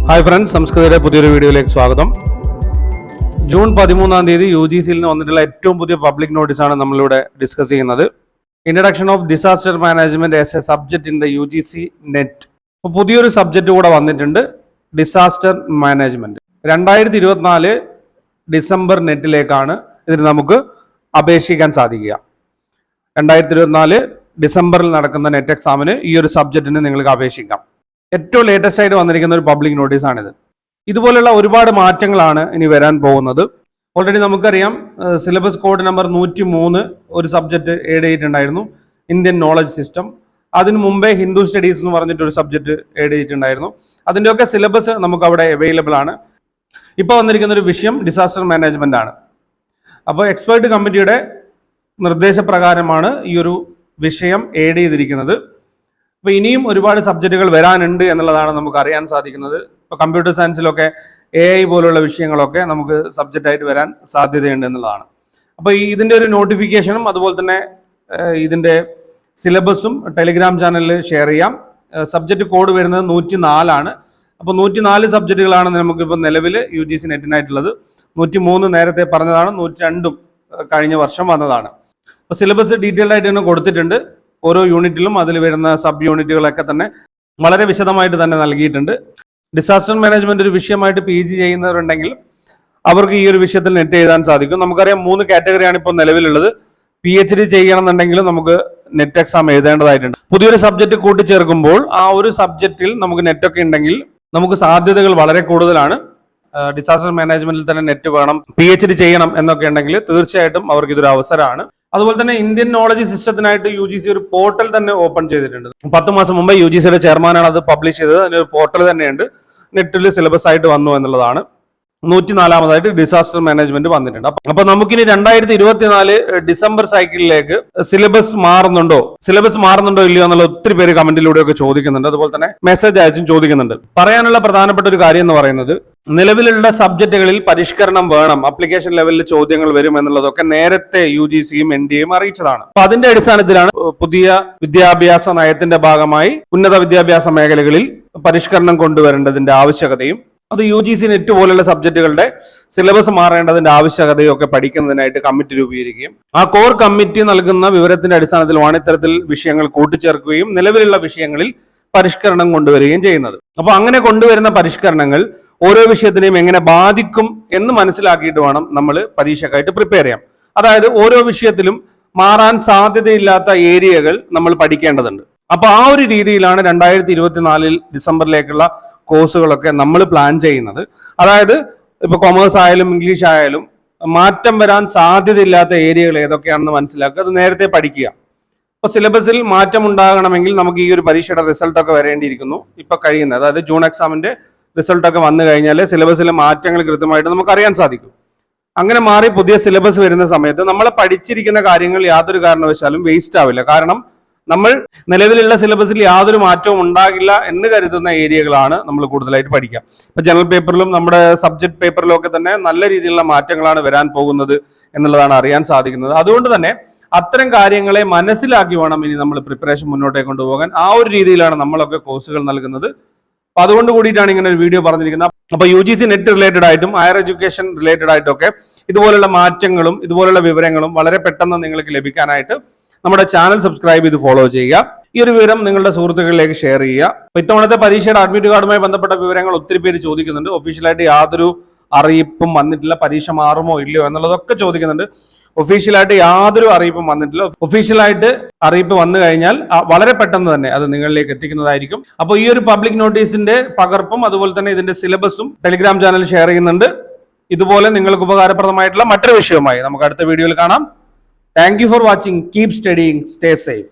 Hi friends, സംസ്കൃതയുടെ പുതിയൊരു വീഡിയോയിലേക്ക് സ്വാഗതം. ജൂൺ 13-ാം തീയതി UGCയിൽ നിന്ന് വന്നിട്ടുള്ള ഏറ്റവും പുതിയ പബ്ലിക് നോട്ടീസാണ് നമ്മളിവിടെ ഡിസ്കസ് ചെയ്യുന്നത്. Introduction of disaster management as A subject in the UGC net. അപ്പോൾ പുതിയൊരു സബ്ജക്റ്റ് കൂടെ വന്നിട്ടുണ്ട്, ഡിസാസ്റ്റർ മാനേജ്മെന്റ്. 2024 ഡിസംബർ നെറ്റിലേക്കാണ് ഇതിന് നമുക്ക് അപേക്ഷിക്കാൻ സാധിക്കുക. 2024 ഡിസംബറിൽ നടക്കുന്ന നെറ്റ് എക്സാമിന് ഈ ഒരു സബ്ജക്റ്റിന് നിങ്ങൾക്ക് അപേക്ഷിക്കാം. ഏറ്റവും ലേറ്റസ്റ്റ് ആയിട്ട് വന്നിരിക്കുന്ന ഒരു പബ്ലിക് നോട്ടീസാണിത്. ഇതുപോലുള്ള ഒരുപാട് മാറ്റങ്ങളാണ് ഇനി വരാൻ പോകുന്നത്. ഓൾറെഡി നമുക്കറിയാം, സിലബസ് കോഡ് നമ്പർ 103 ഒരു സബ്ജക്റ്റ് ഏഡ് ചെയ്തിട്ടുണ്ടായിരുന്നു, ഇന്ത്യൻ നോളജ് സിസ്റ്റം. അതിന് മുമ്പേ ഹിന്ദു സ്റ്റഡീസ് എന്ന് പറഞ്ഞിട്ട് ഒരു സബ്ജക്റ്റ് ഏഡ് ചെയ്തിട്ടുണ്ടായിരുന്നു. അതിൻ്റെയൊക്കെ സിലബസ് നമുക്ക് അവിടെ അവൈലബിൾ ആണ്. ഇപ്പോൾ വന്നിരിക്കുന്ന ഒരു വിഷയം ഡിസാസ്റ്റർ മാനേജ്മെന്റ് ആണ്. അപ്പോൾ എക്സ്പേർട്ട് കമ്മിറ്റിയുടെ നിർദ്ദേശപ്രകാരമാണ് ഈ ഒരു വിഷയം ആഡ് ചെയ്തിരിക്കുന്നത്. അപ്പോൾ ഇനിയും ഒരുപാട് സബ്ജക്റ്റുകൾ വരാനുണ്ട് എന്നുള്ളതാണ് നമുക്ക് അറിയാൻ സാധിക്കുന്നത്. ഇപ്പോൾ കമ്പ്യൂട്ടർ സയൻസിലൊക്കെ AI പോലുള്ള വിഷയങ്ങളൊക്കെ നമുക്ക് സബ്ജക്റ്റായിട്ട് വരാൻ സാധ്യതയുണ്ട് എന്നുള്ളതാണ്. അപ്പോൾ ഇതിൻ്റെ ഒരു നോട്ടിഫിക്കേഷനും അതുപോലെ തന്നെ ഇതിൻ്റെ സിലബസും ടെലിഗ്രാം ചാനലിൽ ഷെയർ ചെയ്യാം. സബ്ജക്റ്റ് കോഡ് വരുന്നത് 104 ആണ്. അപ്പോൾ 104 സബ്ജക്റ്റുകളാണ് നമുക്കിപ്പോൾ നിലവിൽ UGC നെറ്റിനായിട്ടുള്ളത്. 103 നേരത്തെ പറഞ്ഞതാണ്, 102 കഴിഞ്ഞ വർഷം വന്നതാണ്. അപ്പോൾ സിലബസ് ഡീറ്റെയിൽഡ് ആയിട്ട് തന്നെ കൊടുത്തിട്ടുണ്ട്. ഓരോ യൂണിറ്റിലും അതിൽ വരുന്ന സബ് യൂണിറ്റുകളൊക്കെ തന്നെ വളരെ വിശദമായിട്ട് തന്നെ നൽകിയിട്ടുണ്ട്. ഡിസാസ്റ്റർ മാനേജ്മെന്റ് ഒരു വിഷയമായിട്ട് PG ചെയ്യുന്നവരുണ്ടെങ്കിൽ അവർക്ക് ഈ ഒരു വിഷയത്തിൽ നെറ്റ് എഴുതാൻ സാധിക്കും. നമുക്കറിയാം 3 കാറ്റഗറിയാണ് ഇപ്പോൾ നിലവിലുള്ളത്. PhD ചെയ്യണമെന്നുണ്ടെങ്കിലും നമുക്ക് നെറ്റ് എക്സാം എഴുതേണ്ടതായിട്ടുണ്ട്. പുതിയൊരു സബ്ജക്റ്റ് കൂട്ടിച്ചേർക്കുമ്പോൾ ആ ഒരു സബ്ജക്റ്റിൽ നമുക്ക് നെറ്റൊക്കെ ഉണ്ടെങ്കിൽ നമുക്ക് സാധ്യതകൾ വളരെ കൂടുതലാണ്. ഡിസാസ്റ്റർ മാനേജ്മെന്റിൽ തന്നെ നെറ്റ് വേണം, PhD ചെയ്യണം എന്നൊക്കെ ഉണ്ടെങ്കിൽ തീർച്ചയായിട്ടും അവർക്ക് ഇതൊരു അവസരമാണ്. അതുപോലെ തന്നെ ഇന്ത്യൻ നോളജ് സിസ്റ്റത്തിനായിട്ട് UGC ഒരു പോർട്ടൽ തന്നെ ഓപ്പൺ ചെയ്തിട്ടുണ്ട്. 10 മാസം മുമ്പ് UGCയുടെ ചെയർമാനാണ് അത് പബ്ലിഷ് ചെയ്തത്. അതിനൊരു പോർട്ടൽ തന്നെയുണ്ട്. നെറ്റിൽ സിലബസ് ആയിട്ട് വന്നു എന്നുള്ളതാണ്. 104-മതായിട്ട് ഡിസാസ്റ്റർ മാനേജ്മെന്റ് വന്നിട്ടുണ്ട്. അപ്പൊ നമുക്കിനി 2024 ഡിസംബർ സൈക്കിളിലേക്ക് സിലബസ് മാറുന്നുണ്ടോ ഇല്ലയോ എന്നുള്ള ഒത്തിരി പേര് കമന്റിലൂടെയൊക്കെ ചോദിക്കുന്നുണ്ട്. അതുപോലെ തന്നെ മെസ്സേജ് അയച്ചും ചോദിക്കുന്നുണ്ട്. പറയാനുള്ള പ്രധാനപ്പെട്ട ഒരു കാര്യം എന്ന് പറയുന്നത്, നിലവിലുള്ള സബ്ജക്റ്റുകളിൽ പരിഷ്കരണം വേണം, അപ്ലിക്കേഷൻ ലെവലിൽ ചോദ്യങ്ങൾ വരും എന്നുള്ളതൊക്കെ നേരത്തെ UGCയും NDAയും അറിയിച്ചതാണ്. അപ്പൊ അതിന്റെ അടിസ്ഥാനത്തിലാണ് പുതിയ വിദ്യാഭ്യാസ നയത്തിന്റെ ഭാഗമായി ഉന്നത വിദ്യാഭ്യാസ മേഖലകളിൽ പരിഷ്കരണം കൊണ്ടുവരേണ്ടതിന്റെ ആവശ്യകതയും അത് UGC നെറ്റ് പോലുള്ള സബ്ജക്റ്റുകളുടെ സിലബസ് മാറേണ്ടതിന്റെ ആവശ്യകതയും ഒക്കെ പഠിക്കുന്നതിനായിട്ട് കമ്മിറ്റി രൂപീകരിക്കുകയും ആ കോർ കമ്മിറ്റി നൽകുന്ന വിവരത്തിന്റെ അടിസ്ഥാനത്തിലാണ് ഇത്തരത്തിൽ വിഷയങ്ങൾ കൂട്ടിച്ചേർക്കുകയും നിലവിലുള്ള വിഷയങ്ങളിൽ പരിഷ്കരണം കൊണ്ടുവരികയും ചെയ്യുന്നത്. അപ്പൊ അങ്ങനെ കൊണ്ടുവരുന്ന പരിഷ്കരണങ്ങൾ ഓരോ വിഷയത്തിനെയും എങ്ങനെ ബാധിക്കും എന്ന് മനസ്സിലാക്കിയിട്ട് വേണം നമ്മൾ പരീക്ഷയ്ക്കായിട്ട് പ്രിപ്പയർ ചെയ്യാം. അതായത് ഓരോ വിഷയത്തിലും മാറാൻ സാധ്യതയില്ലാത്ത ഏരിയകൾ നമ്മൾ പഠിക്കേണ്ടതുണ്ട്. അപ്പൊ ആ ഒരു രീതിയിലാണ് 2024 ഡിസംബറിലേക്കുള്ള കോഴ്സുകളൊക്കെ നമ്മൾ പ്ലാൻ ചെയ്യുന്നത്. അതായത് ഇപ്പൊ കൊമേഴ്സ് ആയാലും ഇംഗ്ലീഷ് ആയാലും മാറ്റം വരാൻ സാധ്യതയില്ലാത്ത ഏരിയകൾ ഏതൊക്കെയാണെന്ന് മനസ്സിലാക്കുക, അത് നേരത്തെ പഠിക്കുക. ഇപ്പൊ സിലബസിൽ മാറ്റം ഉണ്ടാകണമെങ്കിൽ നമുക്ക് ഈ ഒരു പരീക്ഷയുടെ റിസൾട്ടൊക്കെ വരേണ്ടിയിരിക്കുന്നു. ഇപ്പൊ കഴിയുന്നത്, അതായത് ജൂൺ എക്സാമിന്റെ റിസൾട്ടൊക്കെ വന്നു കഴിഞ്ഞാൽ സിലബസിലെ മാറ്റങ്ങൾ കൃത്യമായിട്ട് നമുക്ക് അറിയാൻ സാധിക്കും. അങ്ങനെ മാറി പുതിയ സിലബസ് വരുന്ന സമയത്ത് നമ്മൾ പഠിച്ചിരിക്കുന്ന കാര്യങ്ങൾ യാതൊരു കാരണവശാലും വേസ്റ്റ് ആവില്ല. കാരണം നമ്മൾ നിലവിലുള്ള സിലബസിൽ യാതൊരു മാറ്റവും ഉണ്ടാകില്ല എന്ന് കരുതുന്ന ഏരിയകളാണ് നമ്മൾ കൂടുതലായിട്ട് പഠിക്കുക. ഇപ്പൊ ജനറൽ പേപ്പറിലും നമ്മുടെ സബ്ജക്ട് പേപ്പറിലും ഒക്കെ തന്നെ നല്ല രീതിയിലുള്ള മാറ്റങ്ങളാണ് വരാൻ പോകുന്നത് എന്നുള്ളതാണ് അറിയാൻ സാധിക്കുന്നത്. അതുകൊണ്ട് തന്നെ അത്തരം കാര്യങ്ങളെ മനസ്സിലാക്കി വേണം ഇനി നമ്മൾ പ്രിപ്പറേഷൻ മുന്നോട്ടേക്ക് കൊണ്ടുപോകാൻ. ആ ഒരു രീതിയിലാണ് നമ്മളൊക്കെ കോഴ്സുകൾ നൽകുന്നത്. അപ്പൊ അതുകൊണ്ട് കൂടിയിട്ടാണ് ഇങ്ങനെ ഒരു വീഡിയോ പറഞ്ഞിരിക്കുന്നത്. അപ്പൊ UGC നെറ്റ് റിലേറ്റഡ് ആയിട്ടും ഹയർ എഡ്യൂക്കേഷൻ റിലേറ്റഡ് ആയിട്ടൊക്കെ ഇതുപോലുള്ള മാറ്റങ്ങളും ഇതുപോലുള്ള വിവരങ്ങളും വളരെ പെട്ടെന്ന് നിങ്ങൾക്ക് ലഭിക്കാനായിട്ട് നമ്മുടെ ചാനൽ സബ്സ്ക്രൈബ് ചെയ്ത് ഫോളോ ചെയ്യുക. ഈ ഒരു വിവരം നിങ്ങളുടെ സുഹൃത്തുക്കളിലേക്ക് ഷെയർ ചെയ്യുക. അപ്പൊ ഇത്തവണത്തെ പരീക്ഷയുടെ അഡ്മിറ്റ് കാർഡുമായി ബന്ധപ്പെട്ട വിവരങ്ങൾ ഒത്തിരി പേര് ചോദിക്കുന്നുണ്ട്. ഒഫീഷ്യലായിട്ട് യാതൊരു അറിയിപ്പും വന്നിട്ടില്ല, പരീക്ഷ മാറുമോ ഇല്ലയോ എന്നുള്ളതൊക്കെ ചോദിക്കുന്നുണ്ട്. ഒഫീഷ്യലായിട്ട് യാതൊരു അറിയിപ്പും വന്നിട്ടില്ല. ഒഫീഷ്യലായിട്ട് അറിയിപ്പ് വന്നു കഴിഞ്ഞാൽ വളരെ പെട്ടെന്ന് തന്നെ അത് നിങ്ങളിലേക്ക് എത്തിക്കുന്നതായിരിക്കും. അപ്പോൾ ഈ ഒരു പബ്ലിക് നോട്ടീസിന്റെ പകർപ്പും അതുപോലെ തന്നെ ഇതിന്റെ സിലബസും ടെലിഗ്രാം ചാനൽ ഷെയർ ചെയ്യുന്നുണ്ട്. ഇതുപോലെ നിങ്ങൾക്ക് ഉപകാരപ്രദമായിട്ടുള്ള മറ്റൊരു വിഷയവുമായി നമുക്ക് അടുത്ത വീഡിയോയിൽ കാണാം. Thank you for watching. Keep studying. Stay safe.